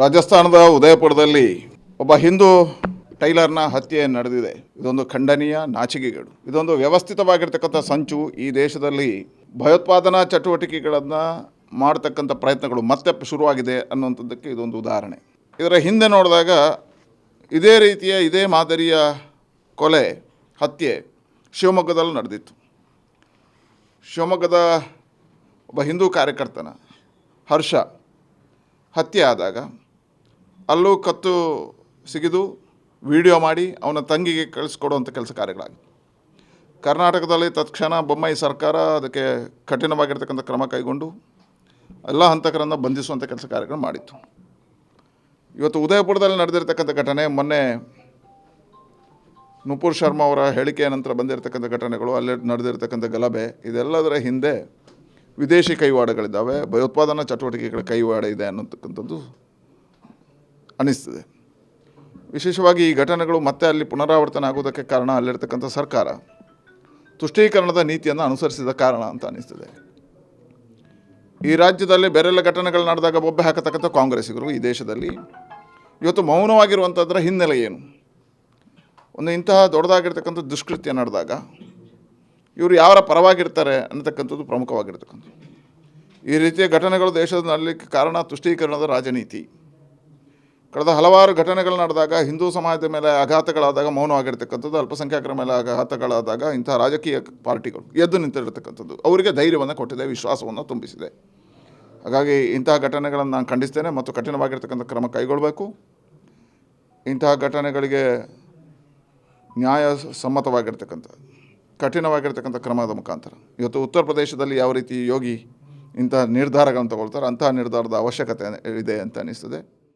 ರಾಜಸ್ಥಾನದ ಉದಯಪುರದಲ್ಲಿ ಒಬ್ಬ ಹಿಂದೂ ಟೈಲರ್ನ ಹತ್ಯೆ ನಡೆದಿದೆ. ಇದೊಂದು ಖಂಡನೀಯ, ನಾಚಿಕೆಗೇಡು. ಇದೊಂದು ವ್ಯವಸ್ಥಿತವಾಗಿರ್ತಕ್ಕಂಥ ಸಂಚು. ಈ ದೇಶದಲ್ಲಿ ಭಯೋತ್ಪಾದನಾ ಚಟುವಟಿಕೆಗಳನ್ನು ಮಾಡ್ತಕ್ಕಂಥ ಪ್ರಯತ್ನಗಳು ಮತ್ತೆ ಶುರುವಾಗಿದೆ ಅನ್ನುವಂಥದ್ದಕ್ಕೆ ಇದೊಂದು ಉದಾಹರಣೆ. ಇದರ ಹಿಂದೆ ನೋಡಿದಾಗ ಇದೇ ಮಾದರಿಯ ಕೊಲೆ, ಹತ್ಯೆ ಶಿವಮೊಗ್ಗದಲ್ಲಿ ನಡೆದಿತ್ತು. ಶಿವಮೊಗ್ಗದ ಒಬ್ಬ ಹಿಂದೂ ಕಾರ್ಯಕರ್ತನ ಹರ್ಷ ಹತ್ಯೆ ಆದಾಗ ಅಲ್ಲೂ ಕತ್ತು ಸಿಗಿದು ವಿಡಿಯೋ ಮಾಡಿ ಅವನ ತಂಗಿಗೆ ಕಳಿಸ್ಕೊಡುವಂಥ ಕೆಲಸ ಕಾರ್ಯಗಳಾಗಿತ್ತು. ಕರ್ನಾಟಕದಲ್ಲಿ ತತ್ಕ್ಷಣ ಬೊಮ್ಮಾಯಿ ಸರ್ಕಾರ ಅದಕ್ಕೆ ಕಠಿಣವಾಗಿರ್ತಕ್ಕಂಥ ಕ್ರಮ ಕೈಗೊಂಡು ಎಲ್ಲ ಹಂತಕರನ್ನು ಬಂಧಿಸುವಂಥ ಕೆಲಸ ಕಾರ್ಯಗಳು ಮಾಡಿತ್ತು. ಇವತ್ತು ಉದಯಪುರದಲ್ಲಿ ನಡೆದಿರ್ತಕ್ಕಂಥ ಘಟನೆ, ಮೊನ್ನೆ ನುಪುರ್ ಶರ್ಮಾ ಅವರ ಹೇಳಿಕೆಯ ನಂತರ ಬಂದಿರತಕ್ಕಂಥ ಘಟನೆಗಳು, ಅಲ್ಲೇ ನಡೆದಿರ್ತಕ್ಕಂಥ ಗಲಭೆ, ಇದೆಲ್ಲದರ ಹಿಂದೆ ವಿದೇಶಿ ಕೈವಾಡಗಳಿದ್ದಾವೆ, ಭಯೋತ್ಪಾದನಾ ಚಟುವಟಿಕೆಗಳ ಕೈವಾಡ ಇದೆ ಅನ್ನತಕ್ಕಂಥದ್ದು ಅನ್ನಿಸ್ತದೆ. ವಿಶೇಷವಾಗಿ ಈ ಘಟನೆಗಳು ಮತ್ತೆ ಅಲ್ಲಿ ಪುನರಾವರ್ತನೆ ಆಗೋದಕ್ಕೆ ಕಾರಣ ಅಲ್ಲಿರ್ತಕ್ಕಂಥ ಸರ್ಕಾರ ತುಷ್ಟೀಕರಣದ ನೀತಿಯನ್ನು ಅನುಸರಿಸಿದ ಕಾರಣ ಅಂತ ಅನ್ನಿಸ್ತದೆ. ಈ ರಾಜ್ಯದಲ್ಲಿ ಬೇರೆಲ್ಲ ಘಟನೆಗಳು ನಡೆದಾಗ ಬೊಬ್ಬೆ ಹಾಕತಕ್ಕಂಥ ಕಾಂಗ್ರೆಸ್ಸಿಗರು ಈ ದೇಶದಲ್ಲಿ ಇವತ್ತು ಮೌನವಾಗಿರುವಂಥದ್ರ ಹಿನ್ನೆಲೆ ಏನು? ಒಂದು ಇಂತಹ ದೊಡ್ಡದಾಗಿರ್ತಕ್ಕಂಥ ದುಷ್ಕೃತ್ಯ ನಡೆದಾಗ ಇವರು ಯಾರ ಪರವಾಗಿರ್ತಾರೆ ಅನ್ನತಕ್ಕಂಥದ್ದು ಪ್ರಮುಖವಾಗಿರ್ತಕ್ಕಂಥದ್ದು. ಈ ರೀತಿಯ ಘಟನೆಗಳು ದೇಶದಲ್ಲಿ ನಡಲಿಕ್ಕೆ ಕಾರಣ ತುಷ್ಟೀಕರಣದ ರಾಜನೀತಿ. ಕಳೆದ ಹಲವಾರು ಘಟನೆಗಳು ನಡೆದಾಗ, ಹಿಂದೂ ಸಮಾಜದ ಮೇಲೆ ಆಘಾತಗಳಾದಾಗ ಮೌನವಾಗಿರ್ತಕ್ಕಂಥದ್ದು, ಅಲ್ಪಸಂಖ್ಯಾತರ ಮೇಲೆ ಆಘಾತಗಳಾದಾಗ ಇಂಥ ರಾಜಕೀಯ ಪಾರ್ಟಿಗಳು ಎದ್ದು ನಿಂತಿರ್ತಕ್ಕಂಥದ್ದು ಅವರಿಗೆ ಧೈರ್ಯವನ್ನು ಕೊಟ್ಟಿದೆ, ವಿಶ್ವಾಸವನ್ನು ತುಂಬಿಸಿದೆ. ಹಾಗಾಗಿ ಇಂತಹ ಘಟನೆಗಳನ್ನು ನಾನು ಖಂಡಿಸ್ತೇನೆ ಮತ್ತು ಕಠಿಣವಾಗಿರ್ತಕ್ಕಂಥ ಕ್ರಮ ಕೈಗೊಳ್ಳಬೇಕು. ಇಂತಹ ಘಟನೆಗಳಿಗೆ ನ್ಯಾಯಸಮ್ಮತವಾಗಿರ್ತಕ್ಕಂಥ ಕಠಿಣವಾಗಿರ್ತಕ್ಕಂಥ ಕ್ರಮದ ಮುಖಾಂತರ ಇವತ್ತು ಉತ್ತರ ಪ್ರದೇಶದಲ್ಲಿ ಯಾವ ರೀತಿ ಯೋಗಿ ಇಂತಹ ನಿರ್ಧಾರಗಳನ್ನು ತಗೊಳ್ತಾರೆ, ಅಂತಹ ನಿರ್ಧಾರದ ಅವಶ್ಯಕತೆ ಇದೆ ಅಂತ ಅನ್ನಿಸ್ತದೆ.